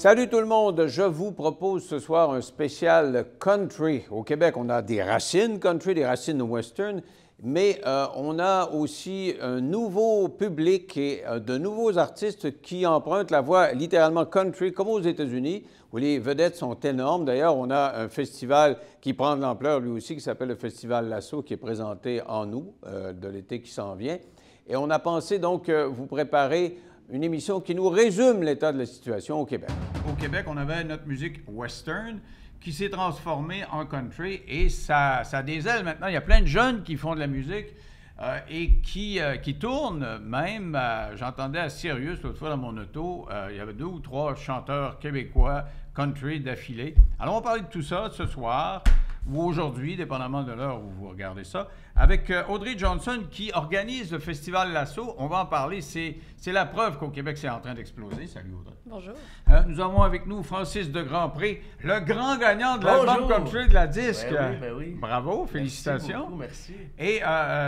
Salut tout le monde, je vous propose ce soir un spécial country. Au Québec, on a des racines country, des racines western, mais on a aussi un nouveau public et de nouveaux artistes qui empruntent la voie littéralement country, comme aux États-Unis, où les vedettes sont énormes. D'ailleurs, on a un festival qui prend de l'ampleur lui aussi, qui s'appelle le Festival Lasso, qui est présenté en août de l'été qui s'en vient. Et on a pensé donc vous préparer une émission qui nous résume l'état de la situation au Québec. Au Québec, on avait notre musique western qui s'est transformée en country et ça a des ailes maintenant. Il y a plein de jeunes qui font de la musique et qui tournent même. J'entendais à Sirius l'autre fois dans mon auto, il y avait 2 ou 3 chanteurs québécois country d'affilée. Alors, on va parler de tout ça ce soir ou aujourd'hui, dépendamment de l'heure où vous regardez ça, avec Audrey Johnson qui organise le Festival Lasso. On va en parler. C'est la preuve qu'au Québec, c'est en train d'exploser. Salut Audrey. Bonjour. Nous avons avec nous Francis de Grandpré, le grand gagnant de l'album country de la disque. Ben oui, ben oui. Bravo, félicitations. Merci. Et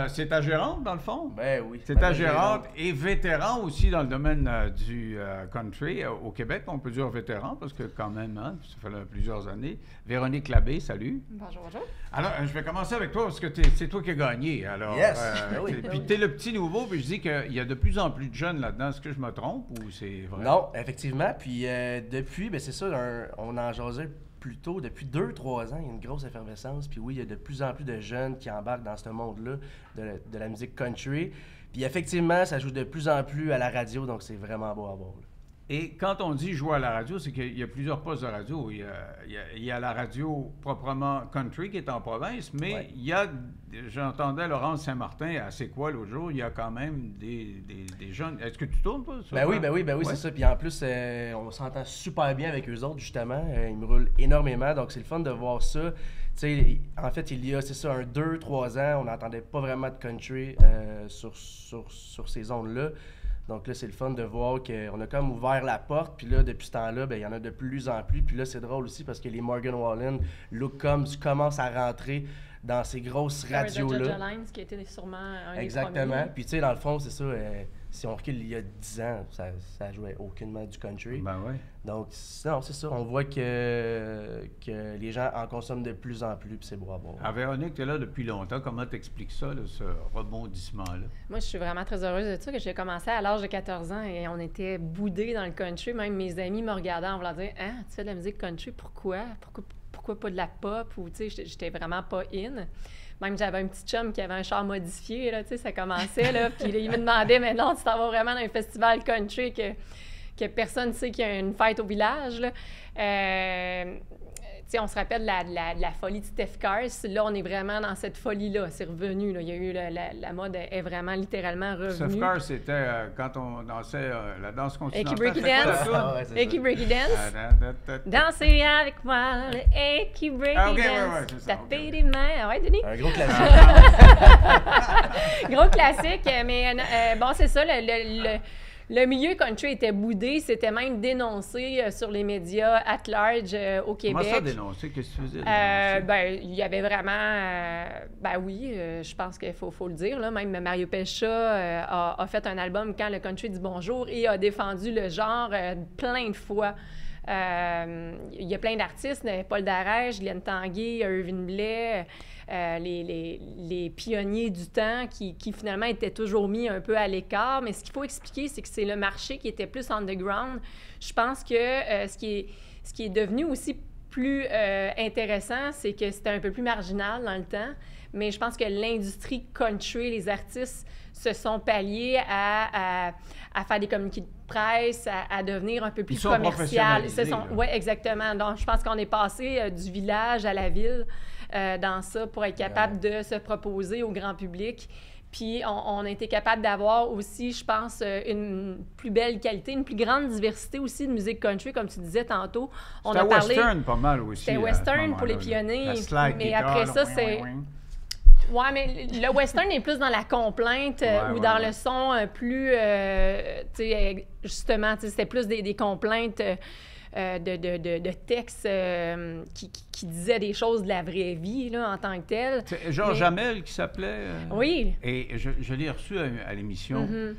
c'est ta gérante, dans le fond? Ben oui. C'est ta gérante et vétéran aussi dans le domaine du country. Au Québec, on peut dire vétéran parce que quand même, hein, ça fait plusieurs années. Véronique Labbé, salut. Bonjour, bonjour. Alors, je vais commencer avec toi parce que c'est toi qui as gagné. Alors, yes. Oui. Puis tu es le petit nouveau, puis je dis qu'il y a de plus en plus de jeunes là-dedans. Est-ce que je me trompe ou c'est vrai? Non, effectivement. Puis depuis, ben c'est ça, on en jasait plus tôt. Depuis 2-3 ans, il y a une grosse effervescence. Puis oui, il y a de plus en plus de jeunes qui embarquent dans ce monde-là de la musique country. Puis effectivement, ça joue de plus en plus à la radio, donc c'est vraiment beau à voir. Là. Et quand on dit jouer à la radio, c'est qu'il y a plusieurs postes de radio. Il y a la radio proprement country qui est en province, mais ouais. Il y a, j'entendais Laurence Saint-Martin à C'est quoi l'autre jour, il y a quand même des jeunes. Est-ce que tu tournes, toi? Ben oui, ouais. C'est ça. Puis en plus, on s'entend super bien avec eux autres, justement. Ils me roulent énormément, donc c'est le fun de voir ça. T'sais, en fait, il y a, c'est ça, 2-3 ans, on n'entendait pas vraiment de country sur ces zones-là. Donc là, c'est le fun de voir qu'on a comme ouvert la porte. Puis là, depuis ce temps-là, ben, il y en a de plus en plus. Puis là, c'est drôle aussi parce que les Morgan Wallen, Look Combs commencent à rentrer dans ces grosses radios-là. Georgia Lines, qui était sûrement un exactement. Des premiers. Puis tu sais, dans le fond, c'est ça, si on recule il y a 10 ans, ça jouait aucunement du country. Ben oui. Donc, non, c'est ça. On voit que les gens en consomment de plus en plus, puis c'est beau à voir. Ah, Véronique, tu es là depuis longtemps. Comment t'expliques ça, là, ce rebondissement-là? Moi, je suis vraiment très heureuse de ça, que j'ai commencé à l'âge de 14 ans et on était boudés dans le country. Même mes amis me regardaient en voulant dire « Hein, tu fais de la musique country, pourquoi? Pourquoi pas de la pop? » Ou, tu sais, j'étais vraiment pas in. Même j'avais un petit chum qui avait un char modifié, là, tu sais, ça commençait, là, puis il me demandait « Mais non, tu t'en vas vraiment dans un festival country que personne ne sait qu'il y a une fête au village, là. » Tu sais, on se rappelle de la folie de Steph Cars. Là, on est vraiment dans cette folie-là. C'est revenu, là. Il y a eu la mode est vraiment littéralement revenue. Steph Cars, c'était quand on dansait la danse continentale. Eki Breaky Dance. Eki Breaky Dance. Danser avec moi, le Eki Breaky Dance. Taper des mains. Ouais, Denis? Un gros classique. Gros classique. Mais bon, c'est ça, le milieu country était boudé, c'était même dénoncé sur les médias at large au Québec. Comment ça dénoncer? Qu'est-ce que tu faisais? Ben, il y avait vraiment... ben oui, je pense qu'il faut le dire. Là, même Mario Pelcha a fait un album Quand le country dit bonjour et a défendu le genre plein de fois. Il y a plein d'artistes, Paul Darèche, Glenn Tanguay, Irvin Blais, les pionniers du temps qui finalement étaient toujours mis un peu à l'écart. Mais ce qu'il faut expliquer, c'est que c'est le marché qui était plus underground. Je pense que ce qui est devenu aussi plus intéressant, c'est que c'était un peu plus marginal dans le temps. Mais je pense que l'industrie country, les artistes se sont palliés à faire des communiqués de presse, à devenir un peu plus commercial. Oui, exactement. Donc, je pense qu'on est passé du village à la ville dans ça pour être capable de se proposer au grand public. Puis, on a été capable d'avoir aussi, je pense, une plus belle qualité, une plus grande diversité aussi de musique country, comme tu disais tantôt. C'était western pas mal aussi. C'était western pour les pionniers. Mais après ça, c'est... Oui, mais le western est plus dans la complainte ou dans le son plus, tu sais, justement, c'était plus des complaintes de textes qui disaient des choses de la vraie vie, là, en tant que telle. C'est Georges Hamel qui s'appelait. Oui. Et je l'ai reçu à l'émission. Mm-hmm.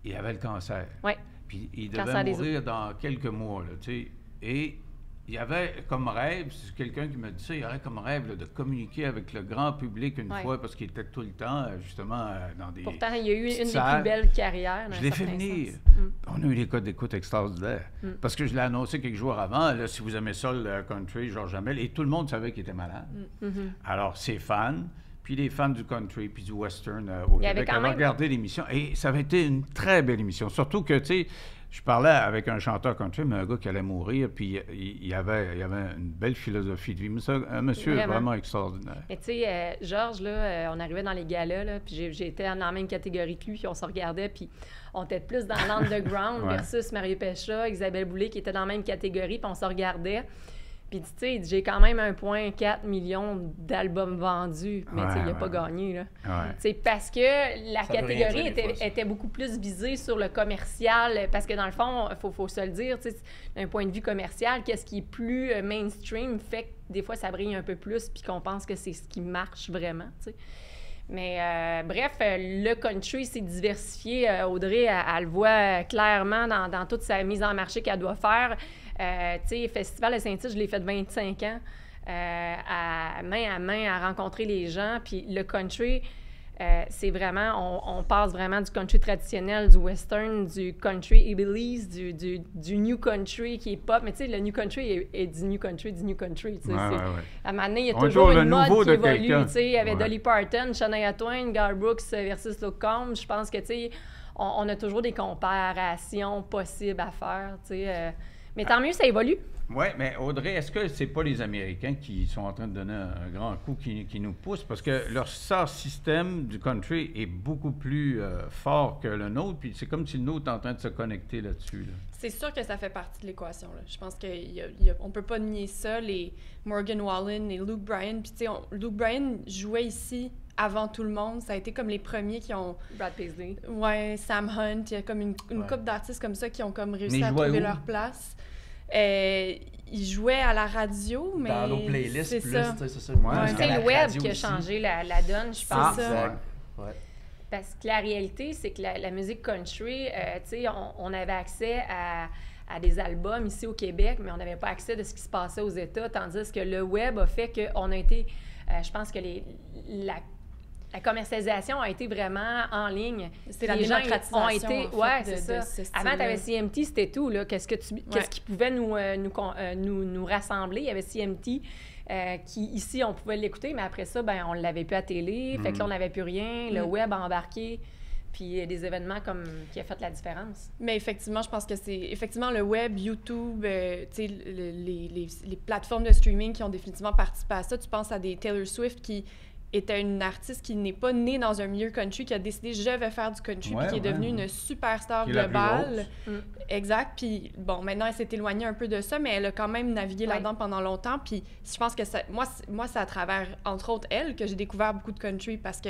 Il avait le cancer. Oui. Puis il devait mourir dans quelques mois, là, tu sais. Et il y avait comme rêve, c'est quelqu'un qui m'a dit ça, il y aurait comme rêve là, de communiquer avec le grand public une fois, parce qu'il était tout le temps, justement, dans des Pourtant, il y a eu une des salles. plus belles carrières. Je l'ai fait venir. On a eu des codes d'écoute extraordinaires. Parce que je l'ai annoncé quelques jours avant, là, si vous aimez ça, le country, Georges Hamel, et tout le monde savait qu'il était malade. Alors, ses fans, puis les fans du country, puis du western au Québec avaient regardé l'émission. Et ça avait été une très belle émission. Surtout que, tu sais, je parlais avec un chanteur country, mais un gars qui allait mourir, puis il avait une belle philosophie de vie. Mais un monsieur vraiment extraordinaire. Mais tu sais, Georges, là, on arrivait dans les galas, là, puis j'étais dans la même catégorie que lui, puis on se regardait, puis on était plus dans l'underground versus Mario Pécha, Isabelle Boulay, qui était dans la même catégorie, puis on se regardait. Puis, tu sais, j'ai quand même 1,4 million d'albums vendus, mais tu sais, il n'a pas gagné, là. Tu sais, parce que la catégorie était beaucoup plus visée sur le commercial, parce que dans le fond, il faut se le dire, tu sais, d'un point de vue commercial, qu'est-ce qui est plus mainstream fait que des fois, ça brille un peu plus, puis qu'on pense que c'est ce qui marche vraiment, tu sais. Mais bref, le country s'est diversifié. Audrey, elle le voit clairement dans toute sa mise en marché qu'elle doit faire. Tu sais, Festival de Saint-Tite, je l'ai fait 25 ans, à main, à rencontrer les gens. Puis le country, c'est vraiment, on passe vraiment du country traditionnel, du western, du country hillbillies, du new country qui est pop. Mais tu sais, le new country est du new country, tu sais. À un moment donné, il y a toujours une mode qui évolue. Tu sais, il y avait Dolly Parton, Shania Twain, Garth Brooks versus Luke Combs. Je pense que, tu sais, on a toujours des comparations possibles à faire, tu sais. Mais tant mieux, ça évolue. Oui, mais Audrey, est-ce que c'est pas les Américains qui sont en train de donner un grand coup qui nous pousse? Parce que leur star système du country est beaucoup plus fort que le nôtre, puis c'est comme si le nôtre est en train de se connecter là-dessus. Là. C'est sûr que ça fait partie de l'équation. Là. Je pense qu'on peut pas nier ça. Les Morgan Wallen, les Luke Bryan, puis tu sais, Luke Bryan jouait ici avant tout le monde. Ça a été comme les premiers qui ont... Brad Paisley. Ouais, Sam Hunt. Il y a comme une couple d'artistes comme ça qui ont comme réussi à trouver leur place. Ils jouaient à la radio, mais... Dans nos playlists, c'est plus, ça. C'est ça. C'est le web qui a changé la donne, je pense. C'est ça. Ouais. Parce que la réalité, c'est que la musique country, tu sais, on avait accès à des albums ici au Québec, mais on n'avait pas accès de ce qui se passait aux États, tandis que le web a fait qu'on a été... je pense que la commercialisation a été vraiment en ligne. C'est la démocratisation. Ont été, ouais, c'est ça. Avant, tu avais CMT, c'était tout. Là. Qu'est-ce qui pouvait nous rassembler? Il y avait CMT qui, ici, on pouvait l'écouter, mais après ça, ben, on ne l'avait plus à télé. Fait que là, on n'avait plus rien. Le web a embarqué. Puis des événements comme qui a fait la différence. Mais effectivement, je pense que c'est effectivement le web, YouTube, tu sais, les plateformes de streaming qui ont définitivement participé à ça. Tu penses à des Taylor Swift qui était une artiste qui n'est pas née dans un milieu country, qui a décidé « je vais faire du country », puis qui est devenue une superstar globale. Exact. Puis bon, maintenant, elle s'est éloignée un peu de ça, mais elle a quand même navigué là-dedans pendant longtemps. Puis je pense que moi, c'est à travers, entre autres, elle, que j'ai découvert beaucoup de country parce que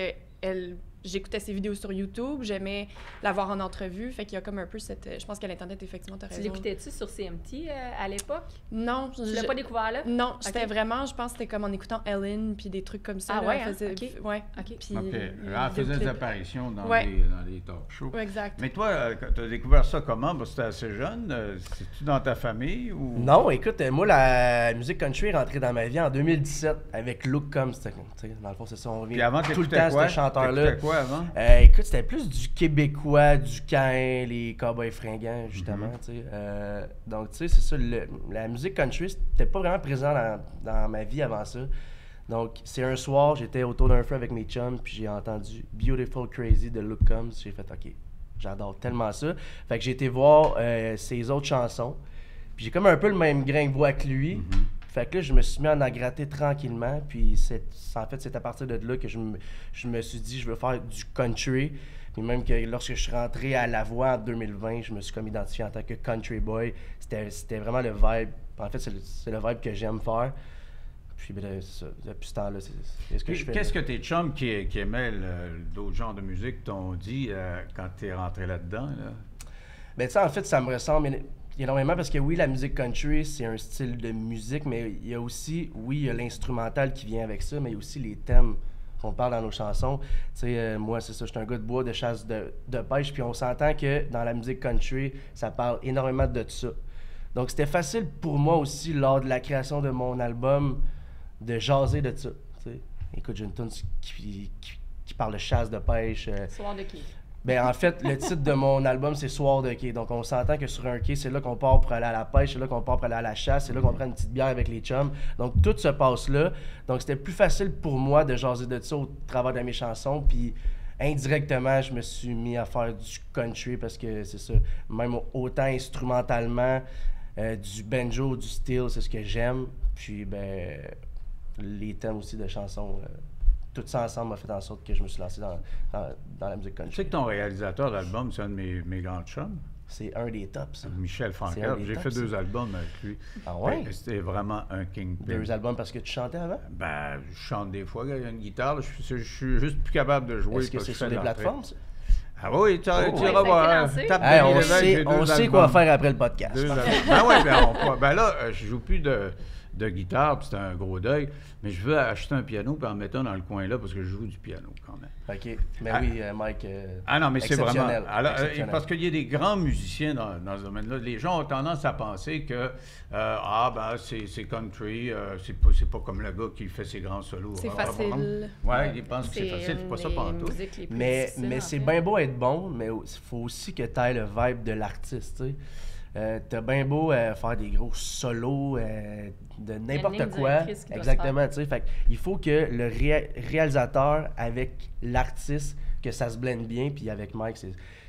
j'écoutais ses vidéos sur YouTube, j'aimais la voir en entrevue, fait qu'il y a comme un peu cette... Je pense qu'à l'Internet, effectivement, t'as raison. Tu l'écoutais-tu sur CMT à l'époque? Non. Tu l'as pas découvert là? Non, c'était vraiment, je pense que c'était comme en écoutant Ellen, puis des trucs comme ça. Ah là, ouais? Ouais. Puis elle faisait des apparitions dans les talk shows. Ouais, exact. Mais toi, tu as découvert ça comment? Parce que tu étais assez jeune. C'est-tu dans ta famille ou... Non, écoute, moi, la musique country est rentrée dans ma vie en 2017 avec Luke Combs. Dans le fond, c'est ça, on revient tout le temps ce chanteur-là. Quoi avant? Écoute, c'était plus du québécois, du Caïn, les Cowboys fringants, justement. Donc, tu sais, c'est ça. La musique country, c'était pas vraiment présent dans ma vie avant ça. Donc, c'est un soir, j'étais autour d'un feu avec mes chums, puis j'ai entendu Beautiful Crazy de Luke Combs. J'ai fait, OK, j'adore tellement ça. Fait que j'ai été voir ses autres chansons. Puis j'ai comme un peu le même grain de voix que lui. Fait que là, je me suis mis à en gratter tranquillement. Puis en fait, c'est à partir de là que je me suis dit, je veux faire du country. Puis même que lorsque je suis rentré à La Voix en 2020, je me suis comme identifié en tant que country boy. C'était vraiment le vibe. En fait, c'est le vibe que j'aime faire. Puis ben, c'est ça, depuis ce temps-là, c'est ce que je fais. Qu'est-ce que tes chums qui aimaient d'autres genres de musique t'ont dit quand t'es rentré là-dedans? Là? Ben, tu sais, en fait, ça me ressemble énormément parce que oui, la musique country, c'est un style de musique, mais il y a aussi, oui, il y a l'instrumental qui vient avec ça, mais il y a aussi les thèmes qu'on parle dans nos chansons. Tu sais, moi, c'est ça, je suis un gars de bois, de chasse, de pêche, puis on s'entend que dans la musique country, ça parle énormément de ça. Donc, c'était facile pour moi aussi, lors de la création de mon album, de jaser de ça. T'sais. Écoute, j'ai une tune qui parle de chasse, de pêche. Soir de quai. Ben, en fait, le titre de mon album, c'est Soir de quai. Donc, on s'entend que sur un quai, c'est là qu'on part pour aller à la pêche, c'est là qu'on part pour aller à la chasse, c'est là qu'on prend une petite bière avec les chums. Donc, tout se passe là. Donc, c'était plus facile pour moi de jaser de ça au travers de mes chansons. Puis, indirectement, je me suis mis à faire du country parce que c'est ça. Même autant instrumentalement, du banjo, du steel, c'est ce que j'aime. Puis, ben, les thèmes aussi de chansons. Tout ça ensemble m'a fait en sorte que je me suis lancé dans la musique country. Tu sais que ton réalisateur d'album, c'est un de mes grands chums. C'est un des tops, ça. Michel Frankel. J'ai fait 2 albums avec lui. Ah ouais? C'était vraiment un kingpin. 2 albums parce que tu chantais avant? Ben, je chante des fois, il y a une guitare, je suis juste plus capable de jouer. Est-ce que c'est sur des plateformes, ça? Ah oui, tu iras ça a voir. été lancé. Tape Hey, Denis on Lévesque, j'ai sait, 2 on sait albums. quoi faire après le podcast. 2 albums. Ben oui, ben là, je joue plus de guitare, puis c'était un gros deuil, mais je veux acheter un piano puis en mettre un dans le coin là parce que je joue du piano quand même. OK. Mais oui, Mike, Ah non, mais c'est vraiment... exceptionnel. Alors, Exceptionnel. parce qu'il y a des grands musiciens dans ce domaine-là. Les gens ont tendance à penser que c'est country, c'est pas comme le gars qui fait ses grands solos. C'est facile. Ouais, ils pensent que c'est facile, c'est pas ça pantoute. Mais c'est bien beau être bon, mais il faut aussi que tu aies le vibe de l'artiste, tu sais. T'as bien beau faire des gros solos de n'importe quoi. Exactement, tu sais. Fait il faut que le réalisateur avec l'artiste, que ça se blende bien, puis avec Mike,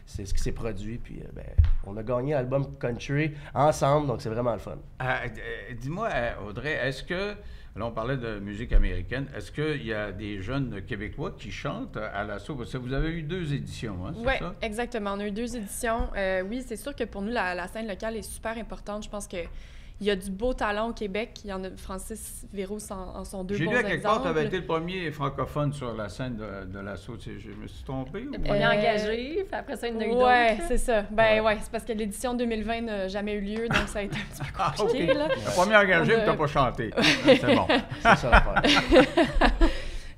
c'est ce qui s'est produit. Puis on a gagné l'album country ensemble, donc c'est vraiment le fun. Dis-moi, Audrey, est-ce que... Là, on parlait de musique américaine. Est-ce qu'il y a des jeunes Québécois qui chantent à l'assaut? Parce que vous avez eu 2 éditions, hein, c'est ça? Oui, exactement. On a eu 2 éditions. Oui, c'est sûr que pour nous, la scène locale est super importante. Je pense qu'il y a du beau talent au Québec. Il y en a, Francis Véros en sont 2 bons exemples. J'ai lu à quelque part que tu avais été le premier francophone sur la scène de l'assaut. Je me suis trompé? Le premier engagé, puis après ça, il y en a eu d'autres. Oui, c'est ça. Ben ouais, c'est parce que l'édition 2020 n'a jamais eu lieu, donc ça a été un petit peu compliqué. Là. Le premier engagé, mais tu n'as pas chanté. C'est bon. C'est ça l'affaire.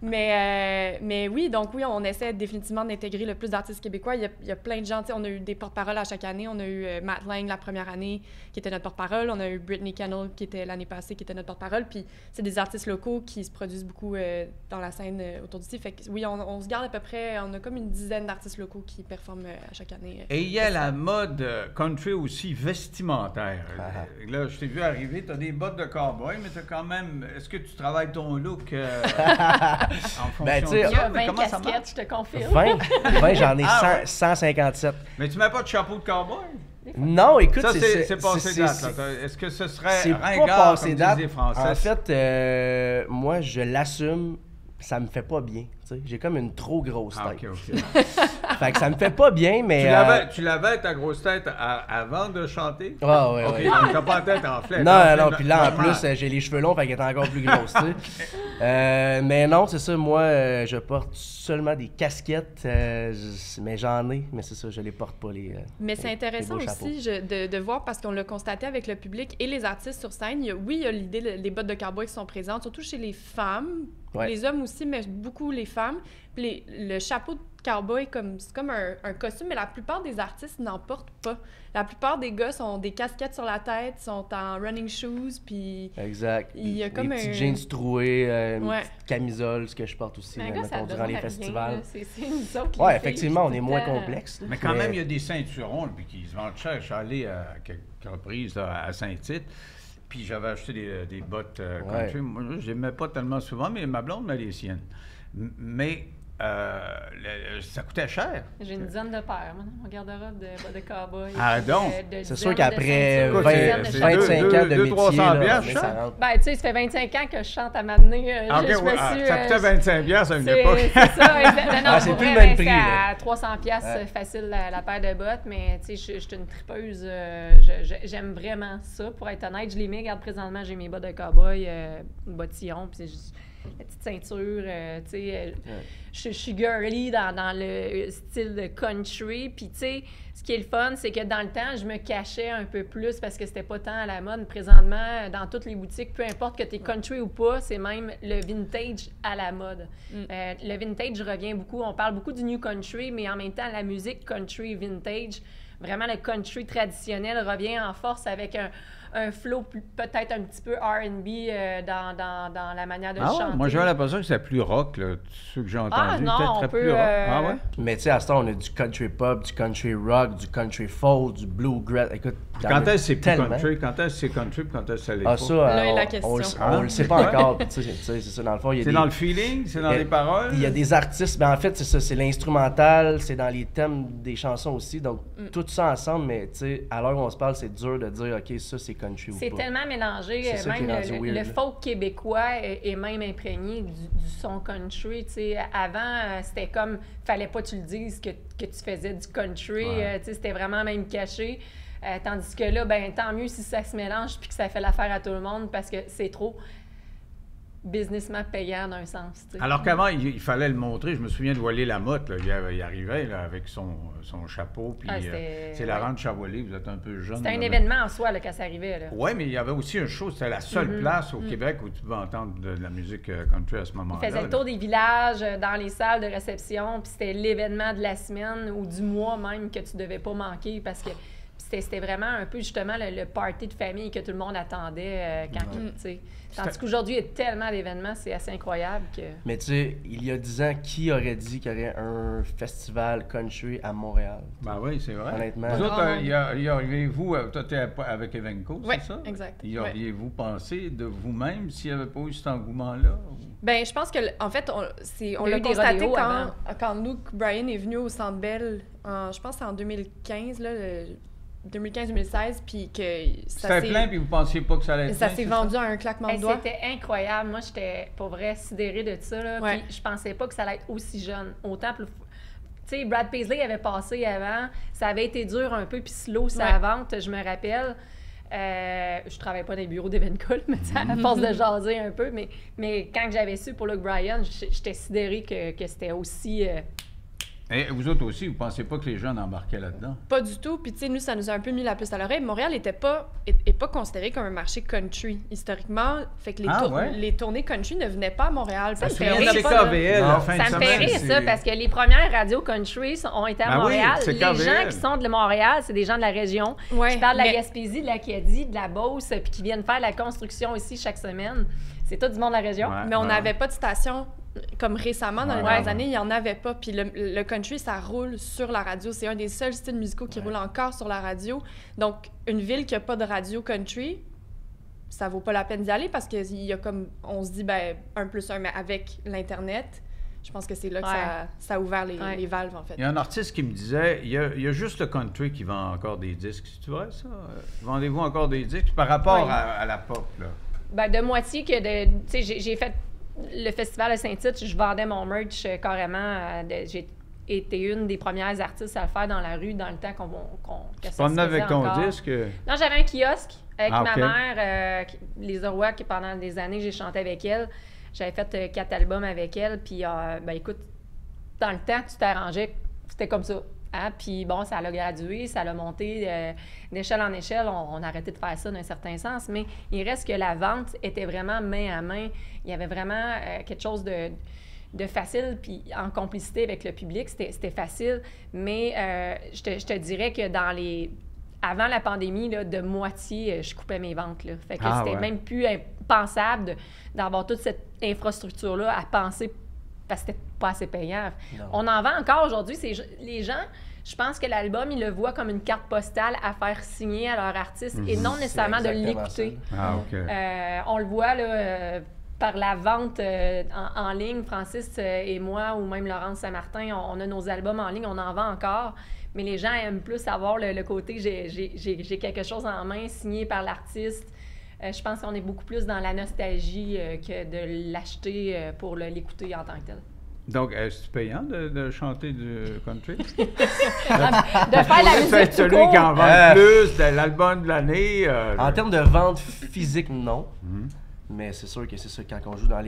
Mais oui, donc oui, on essaie définitivement d'intégrer le plus d'artistes québécois. Il y a plein de gens, on a eu des porte-paroles à chaque année. On a eu Matt Lang la première année, qui était notre porte-parole. On a eu Brittany Kennel, qui était l'année passée, qui était notre porte-parole. Puis c'est des artistes locaux qui se produisent beaucoup dans la scène autour d'ici. Fait que oui, on se garde à peu près, on a comme une dizaine d'artistes locaux qui performent à chaque année. Et il y a la mode country aussi vestimentaire. Là, je t'ai vu arriver, tu as des bottes de cowboy, mais tu as quand même... Est-ce que tu travailles ton look en fonction Ben, de tu sais, Il y a ça? 20 Comment ça casquettes, marche? je te confirme. 20, j'en ai Ah, ouais. 157. Mais tu mets pas de chapeau de cowboy? Non, écoute, Ça, c'est passé date. Là. Est-ce que ce serait C'est pas ringard, passé comme date. disent les Français? En fait, moi, je l'assume, ça me fait pas bien. T'sais. J'ai comme une trop grosse tête. Ah, OK. Fait que ça me fait pas bien, mais... Tu lavais ta grosse tête avant de chanter? Ah, ouais, OK, ouais. donc t'as pas la tête en flèche. Non, puis là, en plus, j'ai les cheveux longs, fait qu'elle est encore plus grosse, tu sais. Mais non, c'est ça, moi, je porte seulement des casquettes, mais j'en ai, mais c'est ça, je les porte pas, les Mais c'est intéressant beaux chapeaux. aussi de voir, parce qu'on l'a constaté avec le public et les artistes sur scène, il y a l'idée des bottes de cowboy qui sont présentes, surtout chez les femmes, Ouais. les hommes aussi, mais beaucoup les femmes. Puis le chapeau de cowboy, c'est comme un costume, mais la plupart des artistes n'en portent pas. La plupart des gars ont des casquettes sur la tête, sont en running shoes, puis... Exact. Il y a Des comme petites un- jeans trouées, une Ouais. petite camisole, ce que je porte aussi, Mais un là, gars, ça mettons, durant les donne rien, festivals. là. C'est nous autres, les Ouais, filles, effectivement, on qui est tout moins le temps- complexe. là. Mais quand même, il y a des ceinturons puis qui se vendent cher. Je suis allé à quelques reprises là, à Saint-Tite, puis j'avais acheté des bottes country. Ouais. Moi, je les mets pas tellement souvent, mais ma blonde met les siennes. Mais ça coûtait cher. J'ai une dizaine de paires, moi, dans mon garde-robe de bottes de cowboy. Ah, donc? C'est sûr qu'après Écoute, 25 ans de métier, 200-300 là, piastres, mais cher. ça rentre. Ben, tu sais, ça fait 25 ans que je chante à m'amener. Ah, OK, je me ouais, suis, ça coûtait 25 piastres à une époque. C'est ça, exactement. Non, Ah, c'est pour plus le vrai, même c'est prix, là. à 300 piastres Ouais. facile la paire de bottes, mais tu sais, je suis une tripeuse. J'aime vraiment ça. Pour être honnête, je les mets. Regarde, présentement, j'ai mes bottes de cowboy, bottillon, puis c'est juste la petite ceinture, tu sais. Je suis girly dans le style de country. Puis, tu sais, ce qui est le fun, c'est que dans le temps, je me cachais un peu plus parce que c'était pas tant à la mode. Présentement, dans toutes les boutiques, peu importe que tu es country ou pas, c'est même le vintage à la mode. Le vintage revient beaucoup. On parle beaucoup du new country, mais en même temps, la musique country vintage, vraiment le country traditionnel revient en force avec un flow peut-être un petit peu R&B dans la manière de chanter. Moi, j'avais l'impression que c'était plus rock, là, ceux que j'ai entendus. non, peut-être on peut, plus rock. Ah ouais? Mais tu sais, à ce temps, on a du country pop, du country rock, du country folk, du bluegrass. Écoute, Quand est-ce que c'est plus tellement. country? Quand est-ce que c'est country puis quand est-ce que ça l'est pas? Ah, ça, Là est la question. on le sait pas encore. Tu sais, c'est ça, dans le fond, il y a C'est des... dans le feeling? C'est dans les paroles? Il y a des artistes, mais en fait, c'est ça, c'est l'instrumental, c'est dans les thèmes des chansons aussi. Donc, tout ça ensemble, mais tu sais, à l'heure où on se parle, c'est dur de dire, OK, ça, c'est country ou pas. C'est tellement mélangé, C'est ça qui même est rendu weird, le là. folk québécois est même imprégné du son country. Tu sais, avant, c'était comme, fallait pas que tu le dises que tu faisais du country. Tu sais, c'était vraiment même caché. Tandis que là, ben tant mieux si ça se mélange puis que ça fait l'affaire à tout le monde parce que c'est trop businessment payant d'un sens. Tu sais. Alors qu'avant, il fallait le montrer. Je me souviens de Wally Lamotte. Là, il arrivait là, avec son chapeau. Puis c'est Laurent de Chavoilé. Vous êtes un peu jeune. C'était un événement en soi là, quand ça arrivait. Oui, mais il y avait aussi un show. C'était la seule place au Québec où tu pouvais entendre de la musique country à ce moment-là. Il faisait le tour des villages, dans les salles de réception. Puis c'était l'événement de la semaine ou du mois même que tu devais pas manquer parce que c'était vraiment un peu justement le party de famille que tout le monde attendait quand tu sais. Tandis qu'aujourd'hui, il y a tellement d'événements, c'est assez incroyable que... Mais tu sais, il y a 10 ans, qui aurait dit qu'il y aurait un festival country à Montréal? Ben oui, c'est vrai. Honnêtement. Vous autres, y auriez-vous, toi, tu es avec Evenco, Oui, c'est ça? exact. Y auriez-vous pensé de vous-même s'il n'y avait pas eu cet engouement-là? Ben, je pense que, en fait, on Il y l'a a eu des constaté rodéos quand Luke Bryan est venu au Centre Bell, je pense que c'est en 2015, là, 2015-2016, puis que ça C'était plein, puis vous pensiez pas que ça allait être ça plein, s'est c'est vendu à un claquement de doigts. C'était incroyable. Moi, j'étais pour vrai sidérée de ça. Là, Ouais. puis je pensais pas que ça allait être aussi jeune. Autant, tu sais, Brad Paisley avait passé avant. Ça avait été dur un peu, puis slow, sa vente, je me rappelle. Je travaillais pas dans les bureaux d'Evenco, mais à force de jaser un peu. Mais quand j'avais su pour Luke Bryan, j'étais sidérée que c'était aussi... Et vous autres aussi, vous pensez pas que les jeunes embarquaient là-dedans? Pas du tout. Puis, tu sais, nous, ça nous a un peu mis la puce à l'oreille. Montréal n'est pas considéré comme un marché country, historiquement. Fait que les tournées country ne venaient pas à Montréal. Ça me fait qu'on rire, a c'est pas, là. KVL, la fin de Ça me fait semaine. rire, ça, parce que les premières radios country ont été à Ben oui, Montréal. c'est Les KVL. gens qui sont de Montréal, c'est des gens de la région Ouais, qui parlent de la mais- Gaspésie, de l'Acadie, de la Beauce, puis qui viennent faire la construction ici chaque semaine. C'est tout du monde de la région. Ouais. Mais on n'avait pas de station comme récemment, dans les dernières ouais. années, il n'y en avait pas. Puis le country, ça roule sur la radio. C'est un des seuls styles musicaux qui roule encore sur la radio. Donc, une ville qui n'a pas de radio country, ça vaut pas la peine d'y aller parce qu'il y a comme, on se dit, ben 1+1, mais avec l'Internet, je pense que c'est là que ça a ouvert les valves, en fait. Il y a un artiste qui me disait, il y a juste le country qui vend encore des disques. C'est vrai, ça? Vendez-vous encore des disques par rapport à la pop, là? Ben, de moitié que de... Tu sais, j'ai fait le festival de Saint-Tite, je vendais mon merch carrément. J'ai été une des premières artistes à le faire dans la rue dans le temps que ça se Promenais avec faisait ton encore. disque? Non, j'avais un kiosque avec Ah, ma ok. mère, les Orwa, qui pendant des années, j'ai chanté avec elle. J'avais fait 4 albums avec elle. Puis, ben écoute, dans le temps, tu t'arrangeais, c'était comme ça. Hein? Puis bon, ça l'a gradué, ça l'a monté d'échelle en échelle. On a arrêté de faire ça d'un certain sens, mais il reste que la vente était vraiment main à main. Il y avait vraiment quelque chose de facile, puis en complicité avec le public, c'était facile. Mais je te dirais que avant la pandémie, là, de moitié, je coupais mes ventes. Là. Fait que c'était même plus impensable d'avoir toute cette infrastructure-là à penser parce que c'était pas assez payant. Non. On en vend encore aujourd'hui. Les gens, je pense que l'album, ils le voient comme une carte postale à faire signer à leur artiste et non nécessairement de exactement l'écouter. Ah, OK. On le voit là, par la vente en ligne. Francis et moi, ou même Laurence Saint-Martin, on a nos albums en ligne, on en vend encore. Mais les gens aiment plus avoir le côté j'ai quelque chose en main signé par l'artiste. Je pense qu'on est beaucoup plus dans la nostalgie que de l'acheter pour l'écouter en tant que tel. Donc, est-ce payant de chanter du country? De faire la musique C'est tout celui court. qui en vend plus de l'album de l'année. En termes de vente physique, non. Mais c'est sûr que c'est ça, quand on joue dans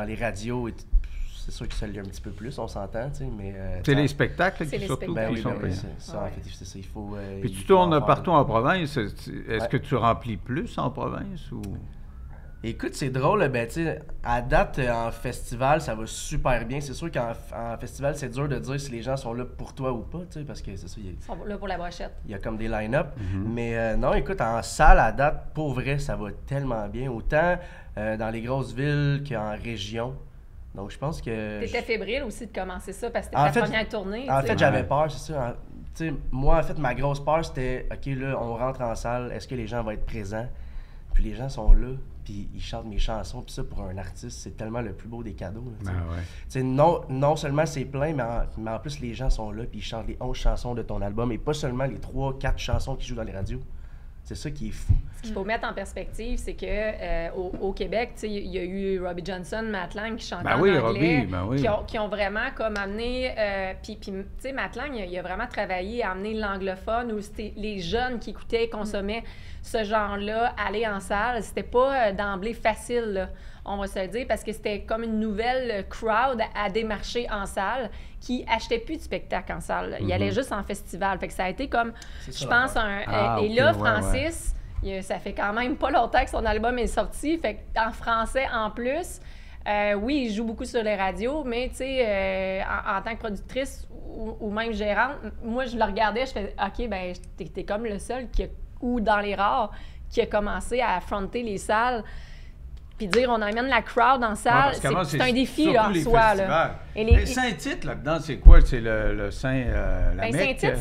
les radios, c'est sûr que ça l'est un petit peu plus, on s'entend, tu sais, mais... C'est les spectacles C'est qui les surtout spectacles. qui Ben sont oui, payants. c'est ça, en fait, c'est ça, il faut... Puis il tu faut tournes en faire. partout en province. Est-ce que tu remplis plus en province ou... Écoute, c'est drôle, ben tu sais, à date, en festival, ça va super bien. C'est sûr qu'en festival, c'est dur de dire si les gens sont là pour toi ou pas, tu sais, parce que c'est ça, Ils sont là pour la brochette. il y a comme des line-up. Mais non, écoute, en salle, à date, pour vrai, ça va tellement bien. Autant dans les grosses villes qu'en région. Donc, je pense que... T'étais fébrile aussi de commencer ça parce que c'était ta première tournée. En tu sais. fait, j'avais peur, c'est ça. Tu sais, moi, en fait, ma grosse peur, c'était, OK, là, on rentre en salle, est-ce que les gens vont être présents? Puis les gens sont là, puis ils chantent mes chansons. Puis ça, pour un artiste, c'est tellement le plus beau des cadeaux. Là, ouais. Tu sais, non seulement c'est plein, mais en plus, les gens sont là, puis ils chantent les 11 chansons de ton album, et pas seulement les 3-4 chansons qui jouent dans les radios. C'est ça qui est fou. Ce qu'il faut mettre en perspective, c'est que au Québec, tu sais, il y a eu Robbie Johnson, Matt Lang qui chantaient en anglais, qui ont vraiment comme amené... puis tu sais, Matt Lang, il a vraiment travaillé à amener l'anglophone, où c'était les jeunes qui écoutaient, consommaient ce genre-là, aller en salle. C'était pas d'emblée facile, là, on va se le dire, parce que c'était comme une nouvelle crowd à démarcher en salle qui achetait plus de spectacles en salle. Il allait juste en festival. Fait que ça a été comme, je pense, et là, Francis, ça fait quand même pas longtemps que son album est sorti. Fait qu'en français, en plus, oui, il joue beaucoup sur les radios, mais tu sais, en tant que productrice ou même gérante, moi, je le regardais, je fais, OK, ben t'es comme le seul ou dans les rares, qui a commencé à affronter les salles. Puis dire, on amène la crowd en salle, c'est un défi là, en soi. Là. Les Saint-Tite, là-dedans, c'est quoi? C'est le Saint... la Mecque? Saint-Tite,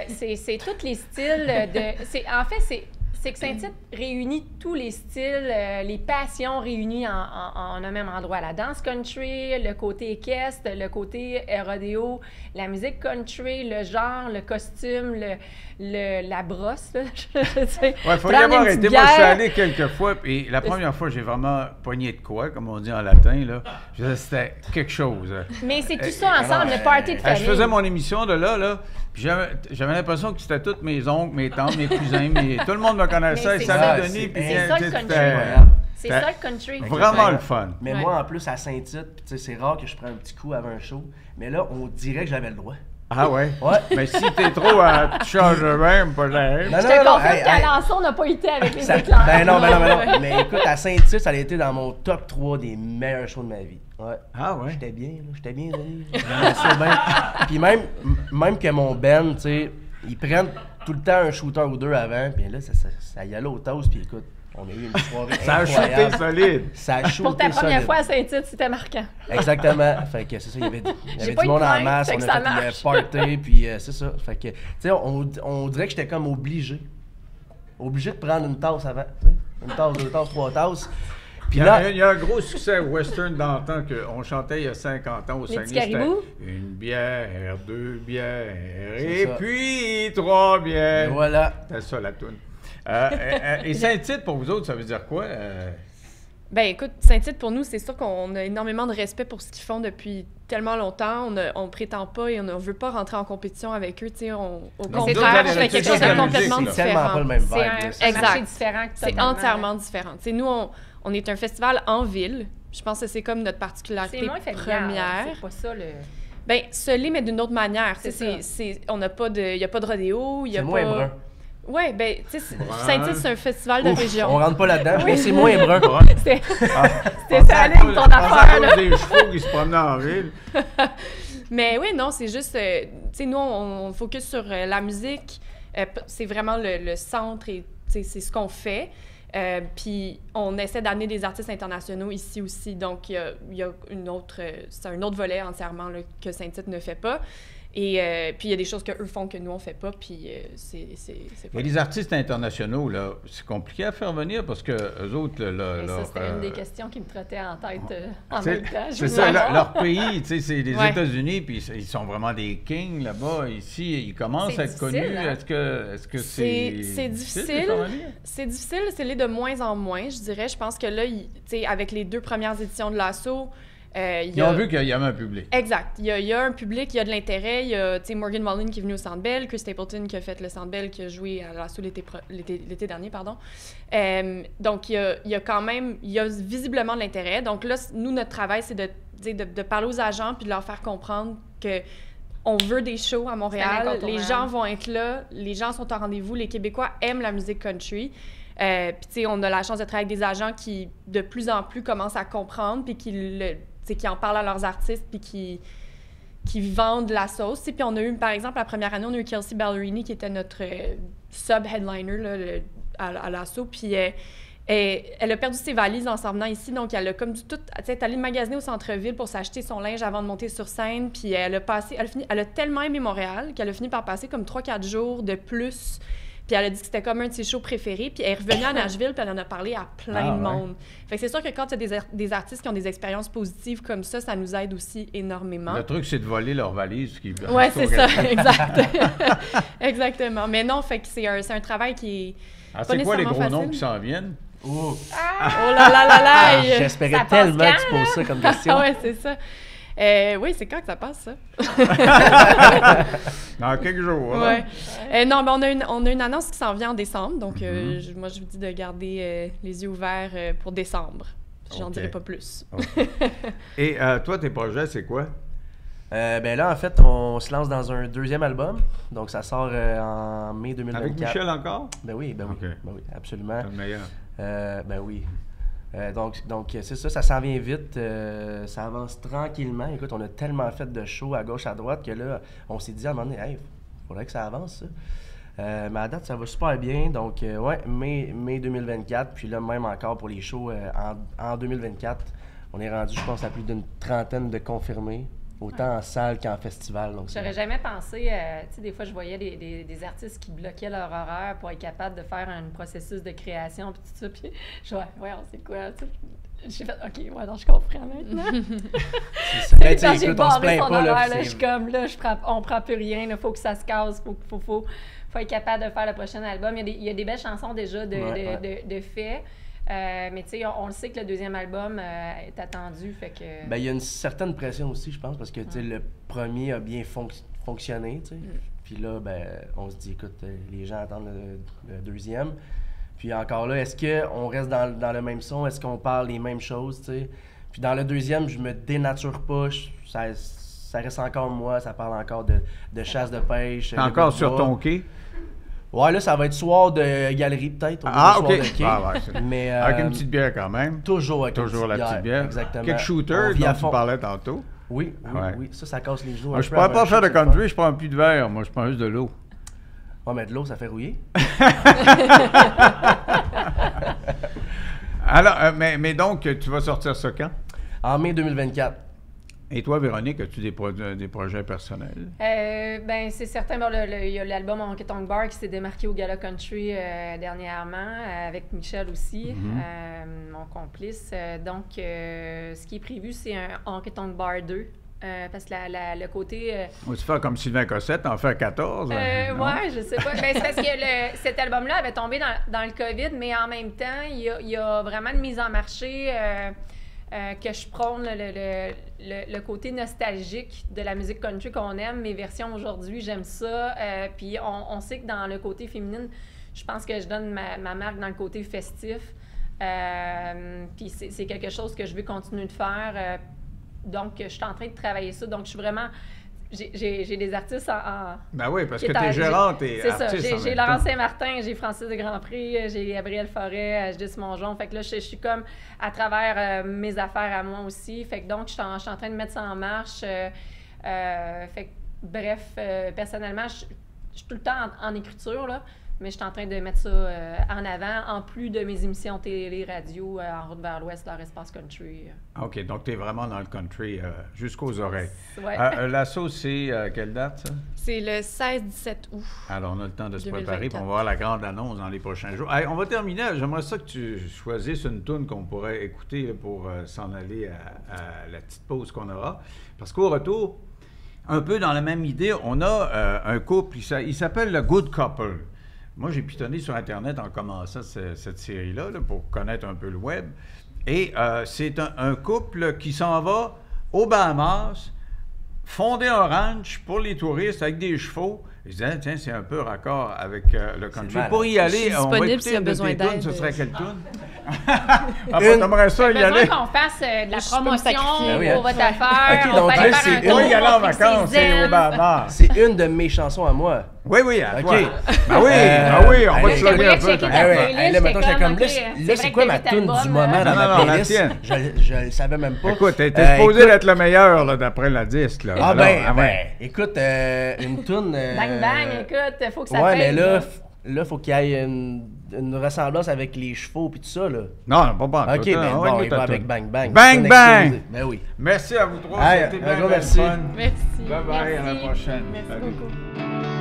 c'est tous les styles de... En fait, c'est que Saint-Tite réunit tous les styles, les passions réunies en un même endroit. La danse country, le côté équestre, le côté rodéo, la musique country, le genre, le costume, la brosse. Il faut y avoir été. Moi, je suis allé quelques fois, puis la première fois, j'ai vraiment pogné de quoi, comme on dit en latin. Là. C'était quelque chose. Mais c'est tout ça ensemble, le party de famille. Je faisais mon émission de là, puis j'avais l'impression que c'était tous mes oncles, mes tantes, mes cousins, tout le monde me connaissait, ils savaient Denis. C'est ça le country. C'est ça le country. Vraiment le fun. Mais moi, en plus, à Saint-Tite, c'est rare que je prenne un petit coup avant un show, mais là, on dirait que j'avais le droit. Ah ouais? Mais si t'es trop à charge de même, pas l'air. Je te confirme qu'Alençon n'a pas été avec les éclairs. Ben non. Mais écoute, à Saint-Tite, ça a été dans mon top 3 des meilleurs shows de ma vie. Ouais. Ah ouais? J'étais bien, Denis. Puis même que mon band, tu sais, ils prennent tout le temps un shooter ou deux avant, puis là, ça y allait au toast, puis écoute, on a eu une soirée ça a shooté solide. Ça a shooté pour ta première solide. fois à Saint-Tite, c'était marquant. Exactement. Fait que c'est ça, il y avait du monde en masse, on a fait le party, puis c'est ça. Fait que, tu sais, on dirait que j'étais comme obligé de prendre une tasse avant, tu sais, une tasse, 2 tasses, 3 tasses. Puis là, il y a un gros succès western d'antan qu'on chantait il y a 50 ans au Saguenay. C'était une bière, 2 bières, et puis 3 bières. Et voilà. C'était ça la toune. Et Saint-Tite, pour vous autres, ça veut dire quoi? Ben écoute, Saint-Tite, pour nous, c'est sûr qu'on a énormément de respect pour ce qu'ils font depuis tellement longtemps. On prétend pas et on ne veut pas rentrer en compétition avec eux. Au contraire, c'est quelque chose de complètement différent. C'est tellement pas le même vibe. C'est un marché différent. C'est entièrement différent. T'sais, nous, on est un festival en ville. Je pense que c'est comme notre particularité première. C'est pas ça le... Ben, se l'est, mais d'une autre manière. On n'a pas de... Il n'y a pas de rodéo. C'est moins brun. Oui, ben, tu sais, Saint-Tite, c'est un festival de région. On rentre pas là-dedans, mais c'est moins brun. C'était ça la ligne, ton affaire, là. Des chevaux qui se promenaient en ville. Mais oui, non, c'est juste... tu sais, nous, on focus sur la musique. C'est vraiment le centre et c'est ce qu'on fait. Puis on essaie d'amener des artistes internationaux ici aussi. Donc, il y a c'est un autre volet entièrement là, que Saint-Tite ne fait pas. Et puis, il y a des choses qu'eux font que nous, on ne fait pas, puis c'est pas... Et les artistes internationaux, là, c'est compliqué à faire venir parce que eux autres, ça, c'était une des questions qui me trottait en tête en même temps. C'est ça, leur pays, tu sais, c'est les États-Unis, puis ils sont vraiment des kings là-bas. Ici, ils commencent à être connus. Hein? Est-ce que c'est difficile? C'est difficile, c'est l'est de moins en moins, je dirais. Je pense que là, tu sais, avec les 2 premières éditions de l'Assaut, ils ont vu qu'il y avait un public. Exact. Il y a un public, il y a de l'intérêt. Il y a Morgan Wallen qui est venu au Centre Bell, Chris Stapleton qui a fait le Centre Bell, qui a joué à l'Assaut l'été dernier, pardon. Donc, il y a quand même, il y a visiblement de l'intérêt. Donc là, nous, notre travail, c'est de parler aux agents puis de leur faire comprendre que on veut des shows à Montréal. Les gens vont être là. Les gens sont au rendez-vous. Les Québécois aiment la musique country. Puis, tu sais, on a la chance de travailler avec des agents qui, de plus en plus, commencent à comprendre, puis qui en parlent à leurs artistes, puis qui vendent la sauce. Puis on a eu, par exemple, la première année, on a eu Kelsea Ballerini, qui était notre sub-headliner là, à l'assaut. Puis elle a perdu ses valises en s'en venant ici, donc elle a comme du tout... Tu sais, elle est allée magasiner au centre-ville pour s'acheter son linge avant de monter sur scène, puis elle a tellement aimé Montréal qu'elle a fini par passer comme 3-4 jours de plus, puis elle a dit que c'était comme un de ses shows préférés, puis elle est revenue à Nashville, puis elle en a parlé à plein de monde. Fait que c'est sûr que quand il y a des artistes qui ont des expériences positives comme ça nous aide aussi énormément. Le truc, c'est de voler leurs valises. Oui, c'est ça, exact. Exactement. Mais non, fait que c'est un travail qui est c'est quoi les gros noms qui s'en viennent? Oh là là là là! J'espérais tellement que tu poses ça comme question. Oui, c'est ça. Oui, c'est quand que ça passe, ça? Dans quelques jours. Ouais. Non, mais on a une annonce qui s'en vient en décembre, donc moi, je vous dis de garder les yeux ouverts pour décembre. J'en dirai pas plus. Et toi, tes projets, c'est quoi? Ben là, en fait, on se lance dans un deuxième album. Donc, ça sort en mai 2024. Avec Michel encore? Ben oui, Okay. Ben oui, absolument. C'est le meilleur. Ben oui. Donc c'est ça s'en vient vite. Ça avance tranquillement. Écoute, on a tellement fait de shows à gauche, à droite que là, on s'est dit à un moment donné, hey, faudrait que ça avance, ça. Mais à date, ça va super bien. Donc, ouais, mai 2024. Puis là, même encore pour les shows en 2024, on est rendu, je pense, à plus d'une trentaine de confirmés. Autant en salle qu'en festival. J'aurais jamais pensé, tu sais, des fois, je voyais des artistes qui bloquaient leur horaire pour être capables de faire un processus de création, puis tout ça, puis je vois, ouais, on sait quoi, tu sais. J'ai fait, OK, ouais, non, je comprends maintenant. C'est ça. Quand j'ai barré son horaire, là, je suis comme, là, on prend plus rien, il faut que ça se casse, faut être capable de faire le prochain album. Il y a des belles chansons déjà de fait. Mais tu sais, on le sait que le deuxième album est attendu, fait que... Ben, il y a une certaine pression aussi, je pense, parce que, tu sais, le premier a bien fonctionné, tu sais. Puis là, ben, on se dit, écoute, les gens attendent le deuxième. Puis encore là, est-ce qu'on reste dans le même son? Est-ce qu'on parle les mêmes choses, tu sais? Puis dans le deuxième, je me dénature pas, ça reste encore moi, ça parle encore de chasse de pêche. Encore sur ton quai? Ouais, là, ça va être soir de galerie, peut-être. OK. Soir de quai. Ouais, mais, avec une petite bière quand même. Toujours avec la petite bière. Exactement. Quelques shooters dont tu parlais tantôt. Oui. Ça casse les genoux. Je ne pourrais pas faire de country, je prends plus de verre. Moi, je prends juste de l'eau. Ouais, mais de l'eau, ça fait rouiller. Alors, mais donc, tu vas sortir ça quand? En mai 2024. Et toi, Véronique, as-tu des projets personnels? Ben c'est certain. Bon, il y a l'album Honky Tonk Bar qui s'est démarqué au Gala Country dernièrement, avec Michel aussi, mon complice. Donc, ce qui est prévu, c'est un Honky Tonk Bar 2. Parce que le côté... On va se faire comme Sylvain Cossette, en faire 14? Ouais, je sais pas. Ben, c'est parce que cet album-là avait tombé dans le COVID, mais en même temps, il y a vraiment une mise en marché... que je prône le côté nostalgique de la musique country qu'on aime. Mes versions aujourd'hui, j'aime ça. Puis on sait que dans le côté féminin, je pense que je donne ma marque dans le côté festif. Puis c'est quelque chose que je veux continuer de faire. Donc, je suis en train de travailler ça. Donc, je suis vraiment... J'ai des artistes en... Ben oui, parce que t'es gérante et artiste. C'est ça. J'ai Laurent Saint-Martin, j'ai Francis de Grandpré, j'ai Gabriel Forêt, Judith Mongeon. Fait que là, je suis comme à travers mes affaires à moi aussi. Fait que donc, je suis en train de mettre ça en marche. Fait que, bref, personnellement, je suis tout le temps en écriture, là. Mais je suis en train de mettre ça en avant, en plus de mes émissions télé, radio, En route vers l'Ouest, leur espace country. OK, donc tu es vraiment dans le country jusqu'aux oreilles. Ouais. L'assaut, c'est quelle date, ça? C'est le 16-17 août. Alors, on a le temps de se 2024. préparer, puis on va voir la grande annonce dans les prochains jours. Hey, on va terminer. J'aimerais ça que tu choisisses une toune qu'on pourrait écouter là, pour s'en aller à la petite pause qu'on aura. Parce qu'au retour, un peu dans la même idée, on a un couple, il s'appelle le Good Couple. Moi, j'ai pitonné sur Internet en commençant cette série-là là, pour connaître un peu le web. Et c'est un couple qui s'en va aux Bahamas, fonder un ranch pour les touristes avec des chevaux, Je disais, tiens, c'est un peu raccord avec le country. malade. Pour y aller, Je suis on va disponible écouter s'il y a une de besoin tes tunes. d'aide. Ce serait quelle tune? Une. T'aimerais ça y besoin aller? qu'on fasse de la Je peux me promotion sacrifier. Ben oui, pour votre affaire. Ok, on donc va là, aller c'est faire un On tour y aller en pour fixer vacances, les c'est au zen. Bahamas. C'est une de mes chansons à moi. Oui, oui, à toi. OK. Ben oui, on va hey, te plugger un peu. checker ton ta Ah affaire. ouais, playlist, là, maintenant, j'étais j'étais comme, comme, là, ok, là, c'est c'est vrai quoi que ma t'as tune huit du albums, moment dans Non, ma non, la playlist? tienne. Je le savais même pas. Écoute, t'es supposé écoute- d'être le meilleur là, d'après la disque. Là. Ah Alors, ben, écoute, une tune... Bang, bang, écoute, faut que ça Ouais, paye, mais là, faut qu'il y ait une ressemblance avec les chevaux puis tout ça, là. Non, pas OK, ben bon, il va avec Bang Bang. Bang Une Bang! explosée. Ben oui. Merci à vous trois, Hey, c'était un bien gros bien merci. fun. Merci. Bye bye, à la Merci. prochaine. Merci Salut. beaucoup.